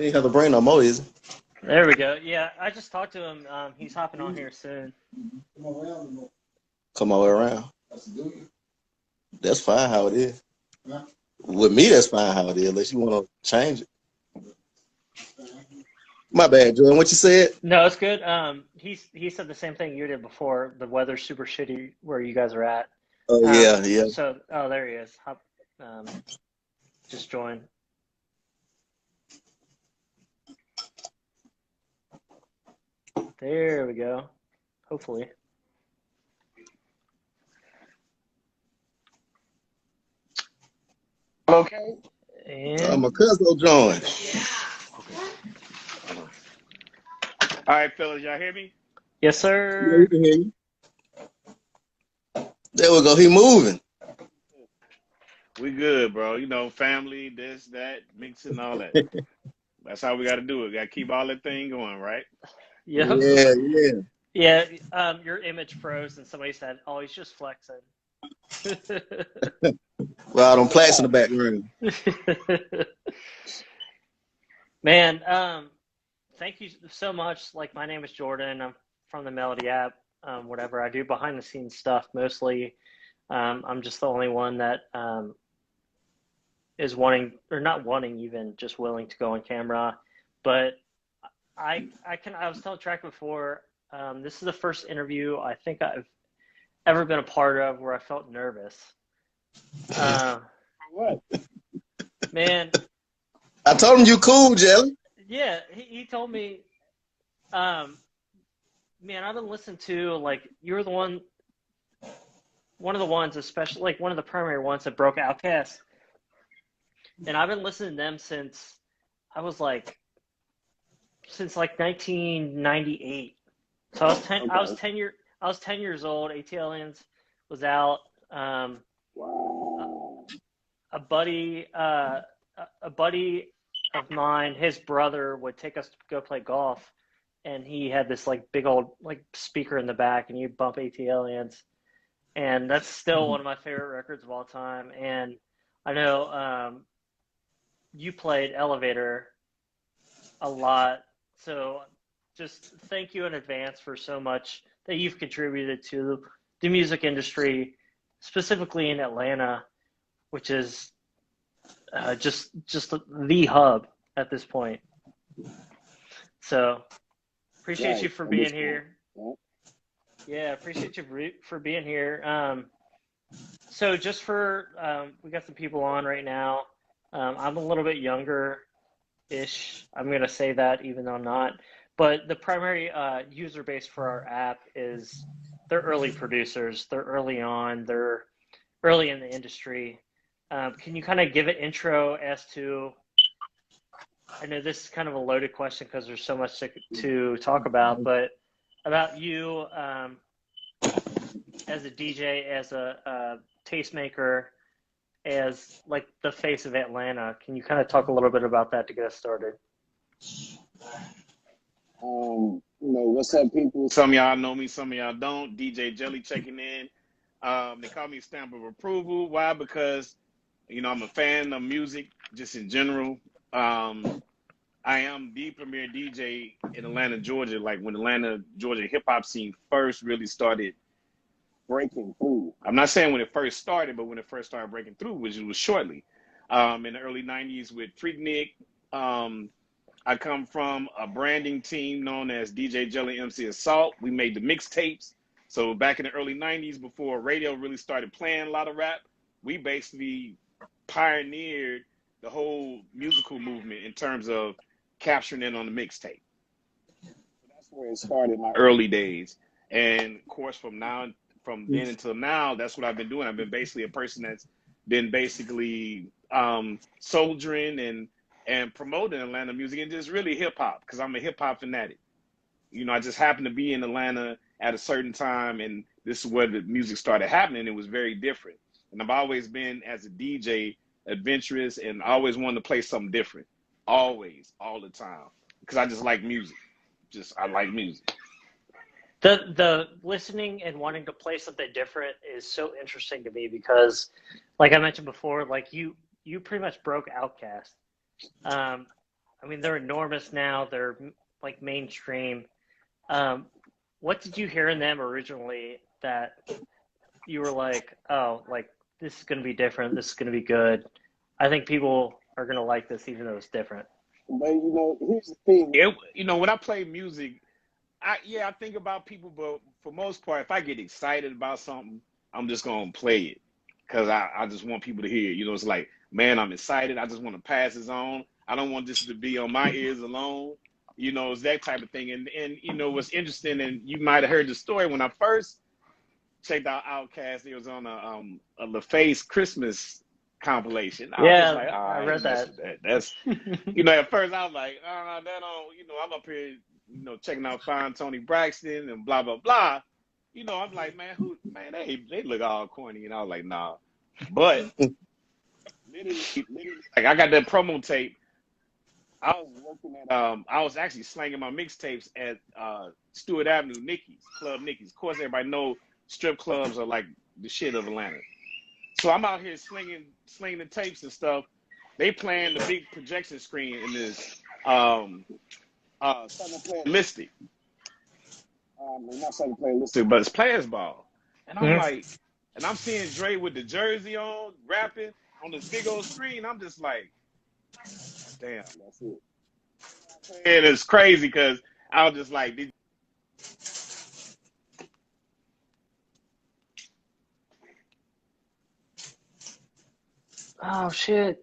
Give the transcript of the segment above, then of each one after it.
He ain't have to bring no more, is he? There we go. Yeah, I just talked to him. He's hopping on here soon. Come all the way around. That's fine how it is. With me, that's fine how it is, unless you want to change it. My bad, Jordan. What you said? No, it's good. He said the same thing you did before. The weather's super shitty where you guys are at. Oh, yeah, yeah. Oh, there he is. Um, just join. There we go. Hopefully. Okay. And My cousin will join. All right, fellas, y'all hear me? yes, Yeah, we sir. can hear you. There we go. He moving. We good, bro. You know, family, this, that, mixing, all that. That's how we got to do it. Got to keep all that thing going, right? Yep. Yeah, yeah. Yeah. Your image froze, and somebody said, "Oh, he's just flexing." Well, them plaques in the background. Man, thank you so much. Like, my name is Jordan. I'm from the Melody app. Whatever I do behind the scenes stuff mostly. I'm just the only one that is wanting, or not wanting, even just willing to go on camera. But I was telling Track before, this is the first interview I think I've ever been a part of where I felt nervous. What? Man, I told him you cool, Jelly. yeah, he told me, man, I've been listening to, like, you're the one of the ones, especially, like, one of the primary ones that broke Outkast. And I've been listening to them since 1998. So Okay. I was 10 years old. ATLiens was out. Wow. A buddy of mine, his brother would take us to go play golf, and he had this, like, big old, like, speaker in the back, and you bump ATLiens, and that's still one of my favorite records of all time. And I know you played Elevator a lot, so just thank you in advance for so much that you've contributed to the music industry, specifically in Atlanta, which is just the hub at this point. So appreciate you for being here. Yeah, appreciate you for being here. So just for we got some people on right now. I'm a little bit younger-ish. I'm gonna say that even though I'm not. But the primary user base for our app is they're early producers. They're early on. They're early in the industry. Can you kind of give an intro as to, I know this is kind of a loaded question because there's so much to talk about, but about you as a DJ, as a tastemaker, as, like, the face of Atlanta. Can you kind of talk a little bit about that to get us started? You know, what's up, people? Some of y'all know me, some of y'all don't. DJ Jelly checking in. They call me Stamp of Approval. Why? Because, you know, I'm a fan of music just in general. I am the premier DJ in Atlanta, Georgia. Like, when Atlanta, Georgia hip hop scene first really started breaking through. I'm not saying when it first started, but when it first started breaking through, which was shortly, in the early 90s with Freaknik. I come from a branding team known as DJ Jelly MC Assault. We made the mixtapes. So back in the early 90s, before radio really started playing a lot of rap, we basically pioneered the whole musical movement in terms of capturing it on the mixtape. So that's where it started in my early days. And of course, from then until now, that's what I've been doing. I've been basically a person that's been basically soldiering and promoting Atlanta music and just really hip hop, because I'm a hip hop fanatic. You know, I just happened to be in Atlanta at a certain time, and this is where the music started happening. It was very different. And I've always been, as a DJ, adventurous, and I always wanted to play something different. Always, all the time. Because I just like music. I like music. The listening and wanting to play something different is so interesting to me because, like I mentioned before, like, you pretty much broke Outkast. I mean, they're enormous now. They're like mainstream. What did you hear in them originally that you were like, oh, like this is going to be different. This is going to be good. I think people are going to like this even though it's different. But you know, here's the thing. When I play music, I think about people, but for most part, if I get excited about something, I'm just gonna play it because I just want people to hear it. You know, it's like, man, I'm excited. I just want to pass this on. I don't want this to be on my ears alone. You know, it's that type of thing. And you know what's interesting, and you might have heard the story when I first checked out Outkast. It was on a LaFace Christmas compilation. I was like, I read that. That's you know, at first I was like, that don't, you know, I'm up here, you know, checking out Fine Tony Braxton and blah blah blah. You know, I'm like, man, they look all corny, and I was like, nah. But literally, like I got that promo tape. I was working at I was actually slanging my mixtapes at Stewart Avenue, Club Nicky's. Of course, everybody know strip clubs are like the shit of Atlanta. So I'm out here slinging the tapes and stuff. They playing the big projection screen in this Mystic. Not Southern Playlist, But it's Players Ball. And I'm like, and I'm seeing Dre with the jersey on, rapping on this big old screen. I'm just like, damn. That's it. And it's crazy because I was just like, Oh shit!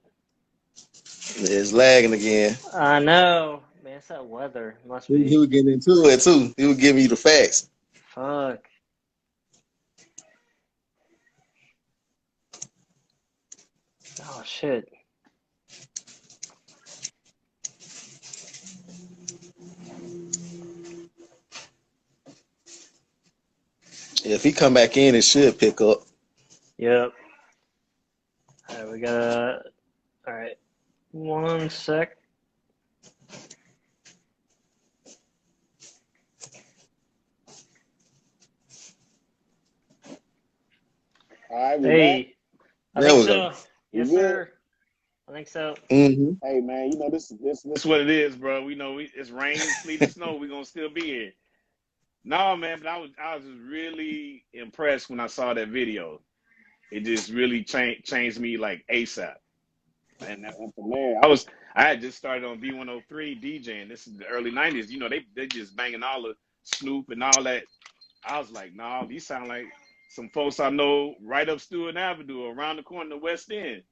It's lagging again. I know, man. It's that weather. It must be. He was getting into it too. He was giving you the facts. Fuck. Oh shit. If he come back in, it should pick up. Yep. All right, we got. All right, 1 sec. All right, Hey, I There think we so. go. Yes, You good? sir. I think so. Mm-hmm. Hey man, you know this that's what it is, bro. We know it's rain, sleet, and snow. We're gonna still be here. No, man, but I was just really impressed when I saw that video. It just really changed me like ASAP. And man. I had just started on V103 DJing. This is the early '90s. You know, they just banging all the Snoop and all that. I was like, nah, these sound like some folks I know right up Stewart Avenue, around the corner of West End.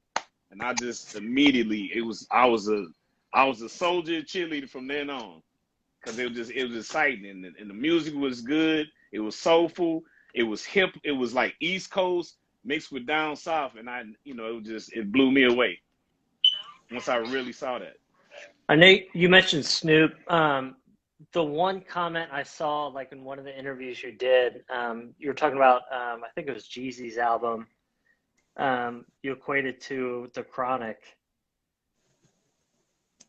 And I just immediately I was a soldier cheerleader from then on. Because it was exciting, and the music was good. It was soulful. It was hip. It was like East Coast mixed with down south, and it blew me away once I really saw that. I know you mentioned Snoop. The one comment I saw, like in one of the interviews you did, you were talking about, I think it was Jeezy's album. You equated to The Chronic,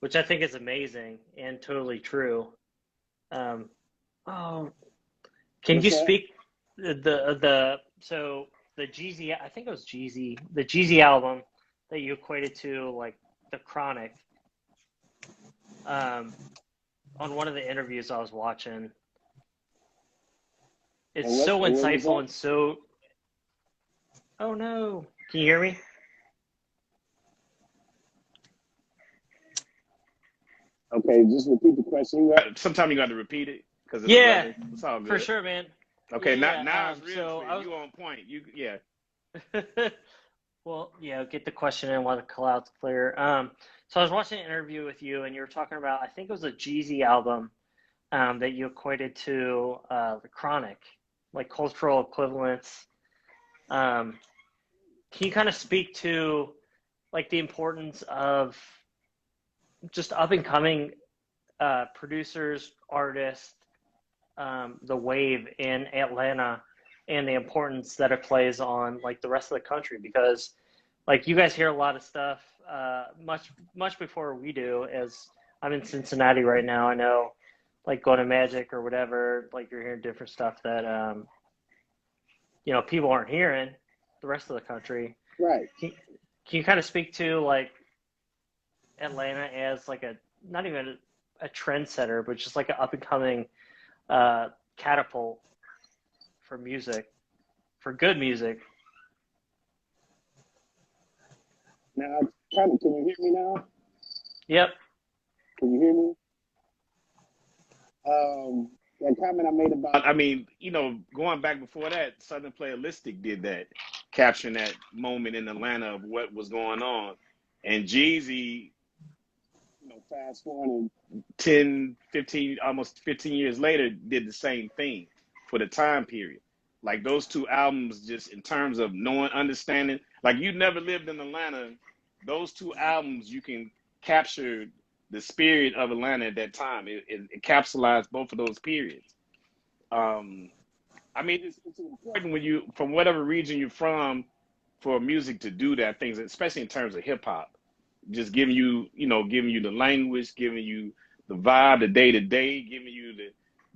which I think is amazing and totally true. Can you speak so the Jeezy, I think it was Jeezy, the Jeezy album that you equated to like The Chronic. On one of the interviews I was watching, it's so insightful and so. Oh no! Can you hear me? Okay, just repeat the question. Sometimes you got to repeat it because it's all good. For sure, man. Okay, yeah, now it's real. So you on point. Yeah. Well, yeah, get the question in while the cloud's clear. So I was watching an interview with you, and you were talking about, I think it was a Jeezy album that you equated to The Chronic, like cultural equivalents. Can you kind of speak to like the importance of just up and coming producers, artists, the wave in Atlanta, and the importance that it plays on like the rest of the country? Because like you guys hear a lot of stuff much before we do. As I'm in Cincinnati right now, I know like going to Magic or whatever, like you're hearing different stuff that people aren't hearing the rest of the country. Right. Can you kind of speak to like Atlanta as like not even a trendsetter, but just like an up and coming catapult for music, for good music. Now, can you hear me now? Yep. Can you hear me? That comment I made about, I mean, you know, going back before that, Southern Playalistic did that, capturing that moment in Atlanta of what was going on. And Jeezy, you know, fast forward 10, 15, almost 15 years later, did the same thing for the time period. Like those two albums, just in terms of knowing, understanding, like you never lived in Atlanta, those two albums, you can capture the spirit of Atlanta at that time. It encapsulates both of those periods. I mean, it's important when you, from whatever region you're from, for music to do that, things, especially in terms of hip hop, just giving you, you know, giving you the language, giving you the vibe, the day to day, giving you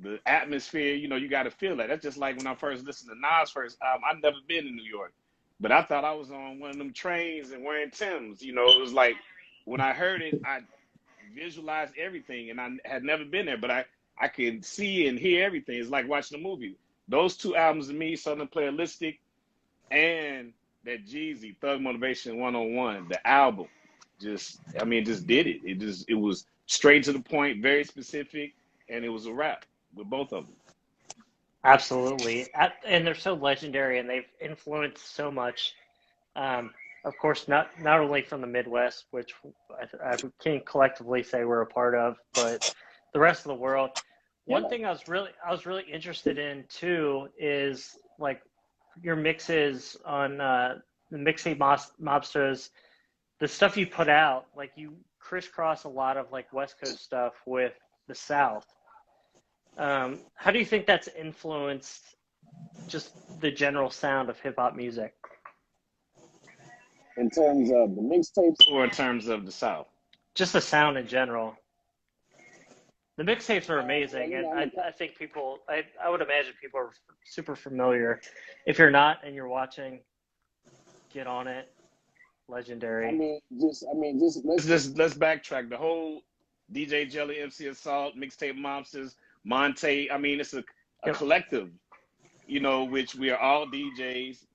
the atmosphere. You know, you got to feel that. That's just like when I first listened to Nas' first album. I'd never been in New York, but I thought I was on one of them trains and wearing Timbs. You know, it was like when I heard it, I visualized everything, and I had never been there, but I could see and hear everything. It's like watching a movie. Those two albums to me, Southern Playalistic and that Jeezy, Thug Motivation 101, the album, just did it. It was straight to the point, very specific, and it was a wrap with both of them. Absolutely. And they're so legendary, and they've influenced so much. Of course, not only from the Midwest, which I can collectively say we're a part of, but the rest of the world. One thing I was really interested in too is like your mixes on the Mixtape Mobsters, the stuff you put out. Like you crisscross a lot of like West Coast stuff with the South. How do you think that's influenced just the general sound of hip hop music? in terms of the mixtapes? Or in terms of the South? Just the sound in general. The mixtapes are amazing, and I think people, I would imagine people are super familiar. If you're not and you're watching, get on it. Legendary. Let's backtrack. The whole DJ Jelly, MC Assault, Mixtape Mobsters, Monte. I mean, it's a collective, you know, which we are all DJs.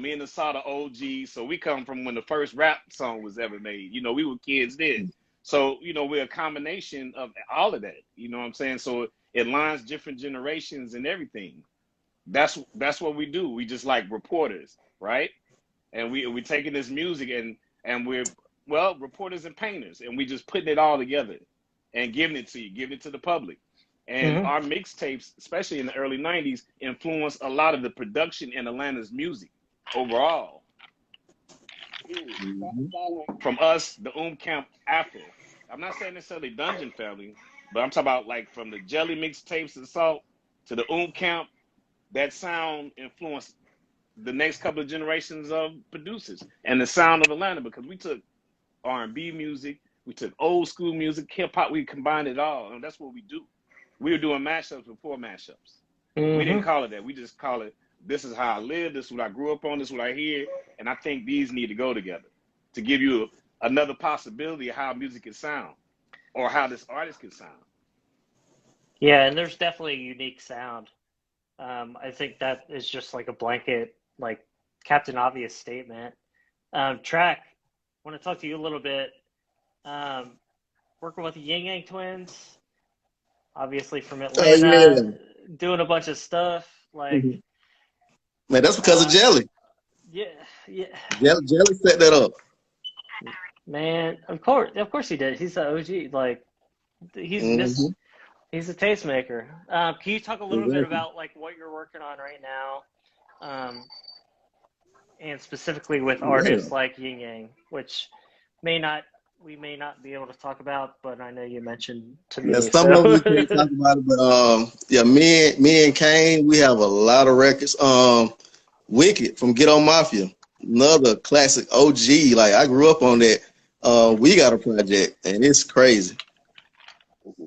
Me and Assault are OGs, so we come from when the first rap song was ever made. You know, we were kids then. So, you know, we're a combination of all of that. You know what I'm saying? So it lines different generations and everything. That's what we do. We just like reporters, right? And we taking this music and we're, well, reporters and painters, and we just putting it all together and giving it to you, giving it to the public. And our mixtapes, especially in the early 90s, influenced a lot of the production in Atlanta's music overall. From us, the Camp after. I'm not saying necessarily Dungeon Family, but I'm talking about like from the Jelly mixtapes and Salt to the Camp, that sound influenced the next couple of generations of producers and the sound of Atlanta, because we took R&B music, we took old school music, hip hop, we combined it all, and that's what we do. We were doing mashups before mashups. We didn't call it that. We just call it, this is how I live, this is what I grew up on, this is what I hear, and I think these need to go together to give you another possibility of how music can sound or how this artist can sound. Yeah, and there's definitely a unique sound. I think that is just like a blanket, like Captain Obvious statement. Track, I want to talk to you a little bit. Working with the Ying Yang Twins, obviously from Atlanta, doing a bunch of stuff. Like, man, that's because of Jelly. Yeah. Jelly set that up. Man, of course he did. He's the OG. Like, he's a tastemaker. Can you talk a little bit about like what you're working on right now, and specifically with artists like Ying Yang, which we may not be able to talk about, but I know you mentioned to me. Yeah, some of them we can't talk about it, but me and Kane, we have a lot of records. Wicked from Get On Mafia, another classic OG. Like I grew up on that. We got a project, and it's crazy.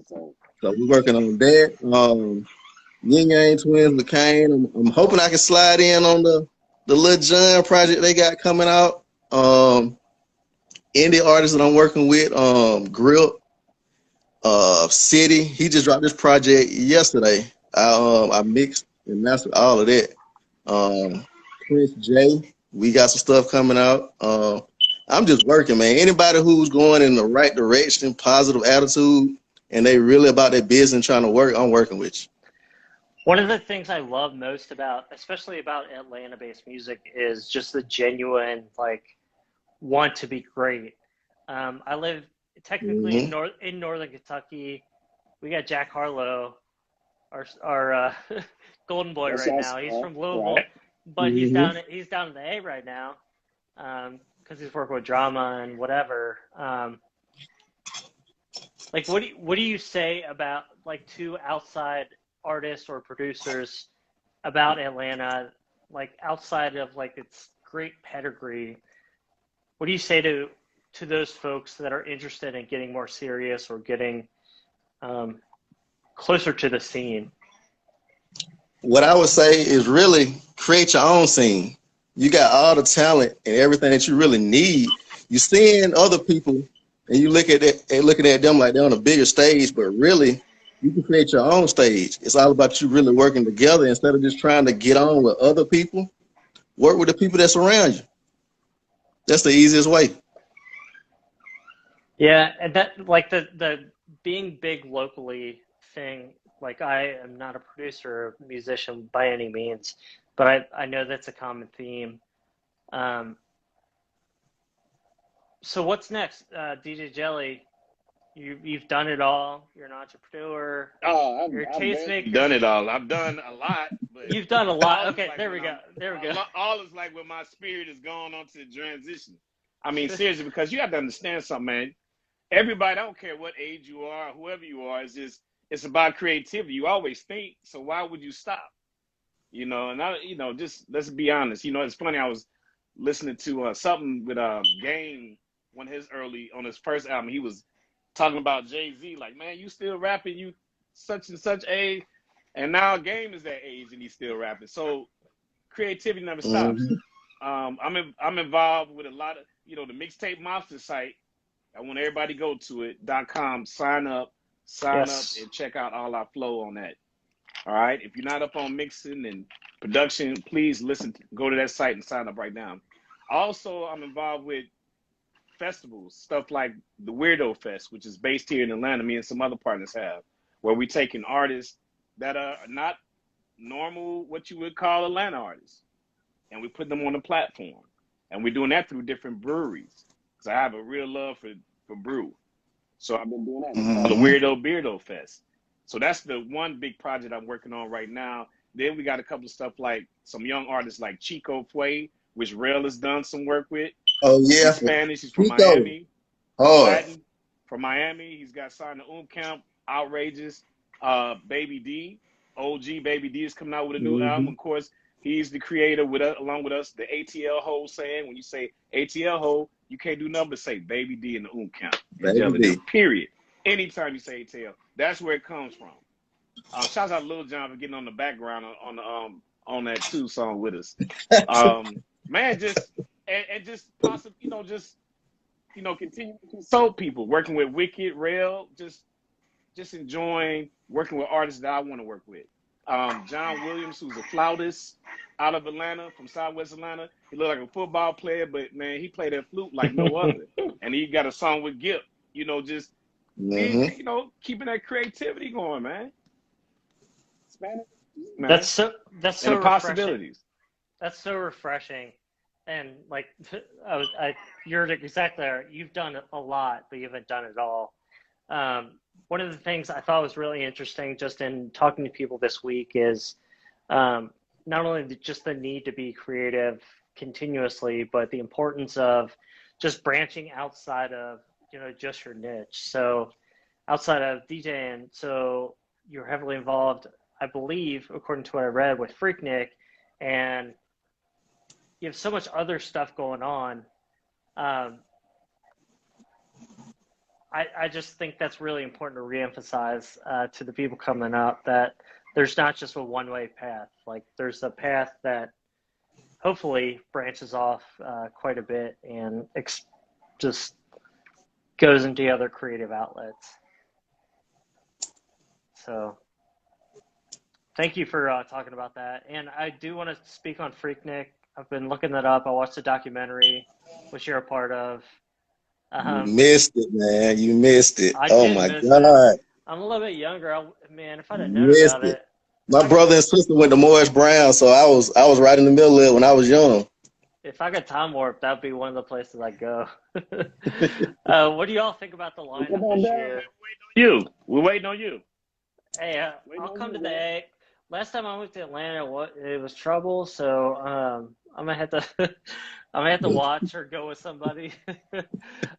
So we're working on that. Ying Yang Twins with Kane. I'm hoping I can slide in on the Lil Jon project they got coming out. Indie artists that I'm working with, Grip City. He just dropped this project yesterday. I mixed and mastered all of that. Chris J. We got some stuff coming out. I'm just working, man. Anybody who's going in the right direction, positive attitude, and they really about their business and trying to work, I'm working with you. One of the things I love most about, especially about Atlanta-based music, is just the genuine, like, want to be great. I live technically Hmm in northern Kentucky. We got Jack Harlow, our golden boy That's right our now. He's star, from right? Louisville, but hmm he's down in the A right now, because he's working with drama and whatever. Like, what do you say about, like, to outside artists or producers about Atlanta, like outside of like its great pedigree? What do you say to those folks that are interested in getting more serious or getting um, closer to the scene? What I would say is really create your own scene. You got all the talent and everything that you really need. You seeing other people and you look at it and looking at them like they're on a bigger stage, but really you can create your own stage. It's all about you really working together instead of just trying to get on with other people. Work with the people that's around you. That's the easiest way. Yeah, and that, like, the being big locally thing. Like, I am not a producer or musician by any means, but I know that's a common theme. Um, so what's next, DJ Jelly? You've done it all. You're an entrepreneur. Oh, You're a I've been. tastemaker. Done it all. I've done a lot, but You've done a lot. all is Okay, like there we when go. I'm There we go. all is like when my spirit is going on to the transition. I mean, seriously, because you have to understand something, man. Everybody, I don't care what age you are, whoever you are, it's about creativity. You always think, so why would you stop? And just let's be honest. It's funny. I was listening to something with Game when his early on his first album. He was talking about Jay-Z, like, man, you still rapping, you such and such age, and now Game is that age and he's still rapping. So creativity never stops. Hmm I'm involved with a lot of the Mixtape Monster site. I want everybody to go to it.com, sign up Yes. and check out all our flow on that. All right. If you're not up on mixing and production, please go to that site and sign up right now. Also, I'm involved with festivals, stuff like the Weirdo Fest, which is based here in Atlanta. Me and some other partners have, where we taking artists that are not normal, what you would call Atlanta artists, and we put them on the platform. And we're doing that through different breweries. Because I have a real love for brew. So I've been doing that in the the past. hmm Weirdo Beardo Fest. So that's the one big project I'm working on right now. Then we got a couple of stuff like some young artists like Chico Fue, which Rel has done some work with. Oh yeah, He's Spanish. He's from Pico Miami. He's hard. Latin from Miami. He's got signed to Camp, Outrageous, Baby D. OG Baby D is coming out with a new album. Hmm Of course, he's the creator with us, along with us, the ATL Hole saying. When you say ATL Hole, you can't do nothing but say Baby D in the Camp and Baby Jelly them. D. Period. Anytime you say ATL, that's where it comes from. Shout out to Lil Jon for getting on the background on that two song with us. Man, just and just possibly, continue to consult people, working with Wicked, Rail, just enjoying working with artists that I want to work with. John Williams, who's a flautist out of Atlanta, from Southwest Atlanta. He looked like a football player, but man, he played that flute like no other. And he got a song with Gip, just being, hmm keeping that creativity going, man. Spanish. That's Man. so that's And so the refreshing. possibilities. That's so refreshing. And like, you're exactly right. You've done a lot, but you haven't done it all. One of the things I thought was really interesting just in talking to people this week is not only just the need to be creative continuously, but the importance of just branching outside of, just your niche. So outside of DJing, so you're heavily involved, I believe, according to what I read, with Freaknik, and you have so much other stuff going on. Um, I just think that's really important to reemphasize to the people coming up that there's not just a one-way path. Like, there's a path that hopefully branches off quite a bit and just goes into other creative outlets. So thank you for talking about that. And I do want to speak on Freaknik. I've been looking that up. I watched the documentary, which you're a part of. You Um, missed it, man. You missed it. I Oh did my miss it. God. I'm a little bit younger. Man, if I'd have You known missed about it. it, if My I could, brother and sister went to Morris Brown, so I was right in the middle of it when I was young. if I could time warp, that'd be one of the places I'd go. What do y'all think about the Well, come lineup on this down. year? We're waiting on you. Hey, Waiting I'll on come you, to the man. A. Last time I went to Atlanta, it was trouble, so I'm gonna have to I'm gonna have to watch or go with somebody.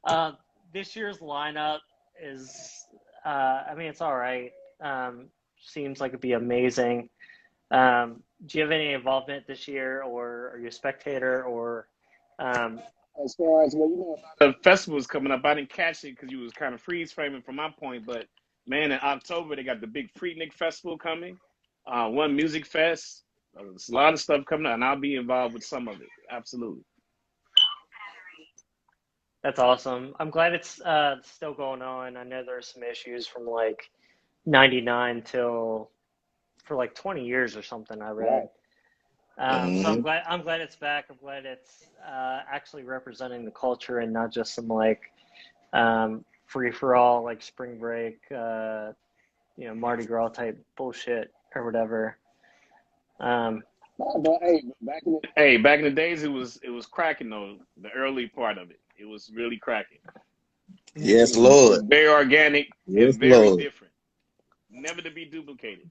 uh, this year's lineup is, I mean, it's all right. Seems like it'd be amazing. Do you have any involvement this year, or are you a spectator, or um, As far as, well, you know, The festival's coming up. I didn't catch it because you was kind of freeze framing from my point, but man, in October they got the big Freaknik Festival coming. One Music Fest. There's a lot of stuff coming up, and I'll be involved with some of it. Absolutely. that's awesome. I'm glad it's still going on. I know there's some issues from like '99 till for like 20 years or something, I right. read. So Mhm. I'm glad it's back. I'm glad it's actually representing the culture and not just some like free for all like spring break, Mardi Gras type bullshit or whatever. Um, But hey, back in the Hey, back in the days, it was cracking though. The early part of it, it was really cracking. Yes, It was Lord. very organic Yes, and very Lord. different, never to be duplicated.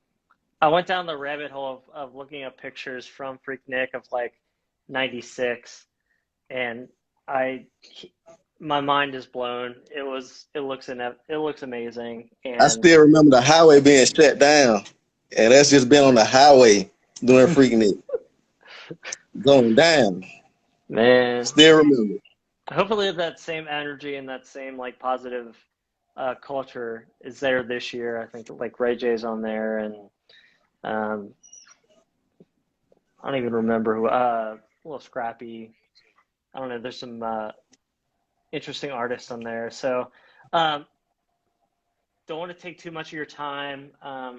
I went down the rabbit hole of looking up pictures from Freaknik of like '96, and I my mind is blown. It looks amazing, I and still remember the highway being shut down, and that's just been on the highway doing freaking it, going down. man, Still remember. hopefully that same energy and that same like positive culture is there this year. I think like Ray J's on there, and um, I don't even remember who. A little Scrappy. I don't know. There's some interesting artists on there. So um, don't want to take too much of your time. I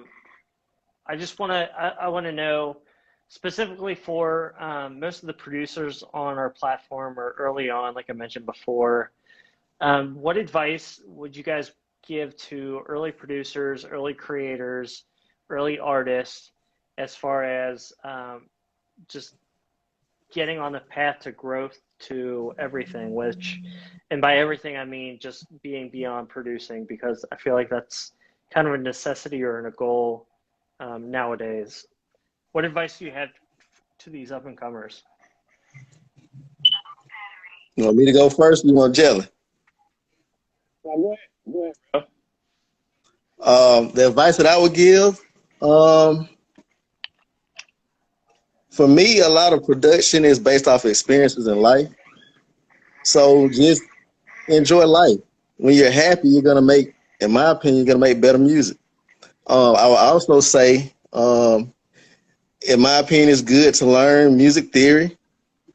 want to know specifically for most of the producers on our platform or early on, like I mentioned before. What advice would you guys give to early producers, early creators, early artists, as far as just getting on the path to growth to everything, and by everything, I mean just being beyond producing, because I feel like that's kind of a necessity or a goal nowadays. What advice do you have to these up and comers? You want me to go first? Or you want Jelly? now, go ahead. Go ahead. The advice that I would give, um, for me, a lot of production is based off experiences in life. So just enjoy life. When you're happy, you're gonna make, in my opinion, you're gonna make better music. I would also say, in my opinion, it's good to learn music theory,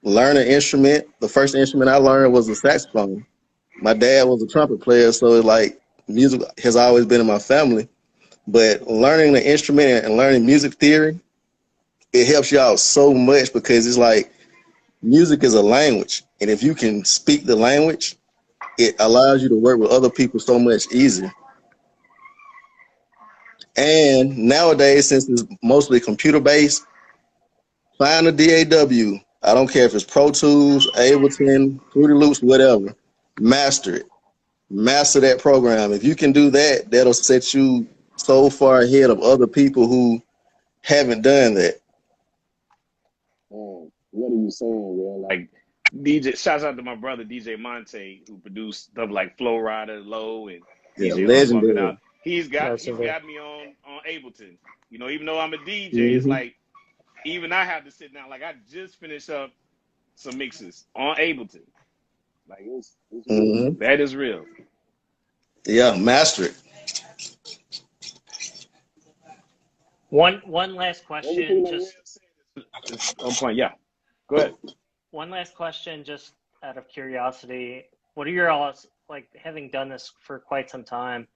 learn an instrument. The first instrument I learned was the saxophone. My dad was a trumpet player, so like music has always been in my family. But learning the instrument and learning music theory, it helps you out so much because it's like music is a language. And if you can speak the language, it allows you to work with other people so much easier. And nowadays, since it's mostly computer based, find a DAW. I don't care if it's Pro Tools, Ableton, Fruity Loops, whatever. Master it. Master that program. If you can do that, that'll set you so far ahead of other people who haven't done that. What are you saying, real? Like DJ, shouts out to my brother DJ Monte, who produced stuff like Flow Rider, Low, and Yeah, DJ Unfucking legendary. Out. He's got That's he's a got me on Ableton. Even though I'm a DJ, it's Hmm. like even I have to sit down. Like I just finished up some mixes on Ableton. Like it's real. Hmm. That is real. Yeah, master it. one last question, Everything that just Real said It's on point. Yeah. Go ahead. one last question, just out of curiosity. What are your all like having done this for quite some time?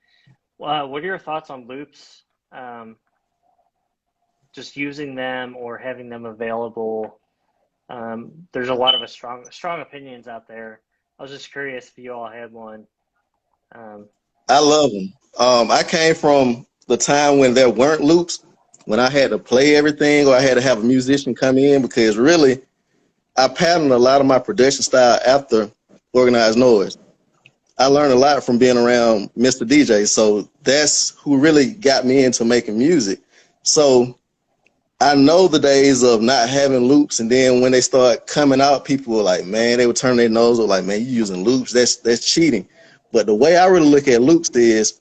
What are your thoughts on loops? just using them or having them available. There's a lot of strong opinions out there. I was just curious if you all had one. I love them. I came from the time when there weren't loops, when I had to play everything or I had to have a musician come in, because really I patterned a lot of my production style after Organized Noise. I learned a lot from being around Mr. DJ. So that's who really got me into making music. So I know the days of not having loops, and then when they start coming out, people were like, man, they would turn their nose up like, man, you using loops, that's cheating. But the way I really look at loops is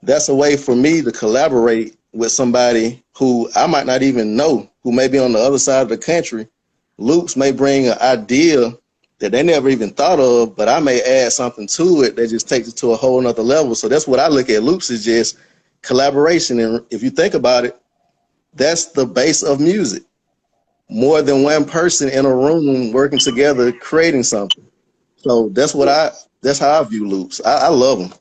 that's a way for me to collaborate with somebody who I might not even know, who may be on the other side of the country. Loops may bring an idea that they never even thought of, but I may add something to it that just takes it to a whole nother level. So that's what I look at loops, is just collaboration. And if you think about it, that's the base of music. More than one person in a room working together, creating something. So that's how I view loops. I love them.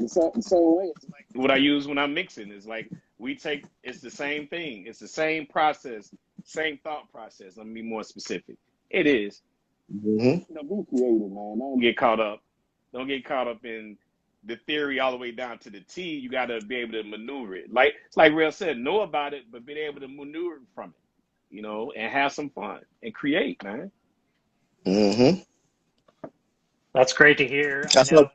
So wait, What I use when I'm mixing is like it's the same thing. It's the same process, same thought process. Let me be more specific. It is. Mm-hmm. be creative, man. Don't get caught up. Don't get caught up in the theory all the way down to the T. You got to be able to maneuver it. Like it's like Real said, know about it, but be able to maneuver from it, and have some fun and create, man. Mm-hmm. That's great to hear. I I saw, know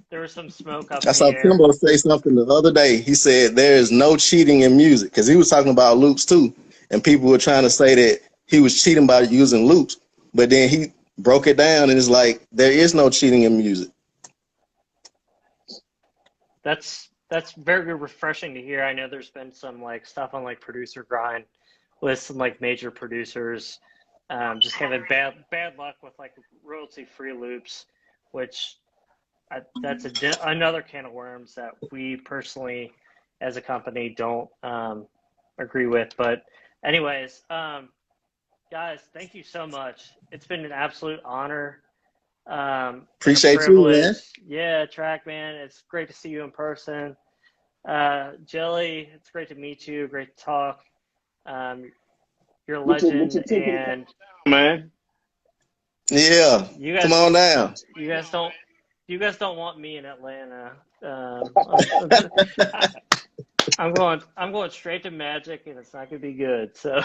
there was some smoke up I in the saw air. Timbo say something the other day. He said there is no cheating in music, because he was talking about loops too. And people were trying to say that he was cheating by using loops. But then he broke it down and it's like, there is no cheating in music. That's very refreshing to hear. I know there's been some like stuff on like Producer Grind with some like major producers just having bad luck with like royalty-free loops, which that's another can of worms that we personally, as a company, don't agree with. But anyways, guys, thank you so much. It's been an absolute honor. And a Appreciate you, man. privilege. Yeah, Trackman, it's great to see you in person. Jelly, it's great to meet you. Great to talk. You're a legend, and Man. Yeah. you guys, Come on down. you guys don't want me in Atlanta. I'm going straight to Magic, and it's not gonna be good. So,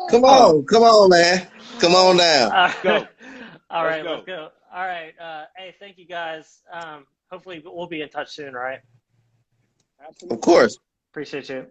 Come on, man. Come on down. Go. All right, Let's let's go. All right, hey, thank you guys. Hopefully, we'll be in touch soon. All right, Of course. appreciate you.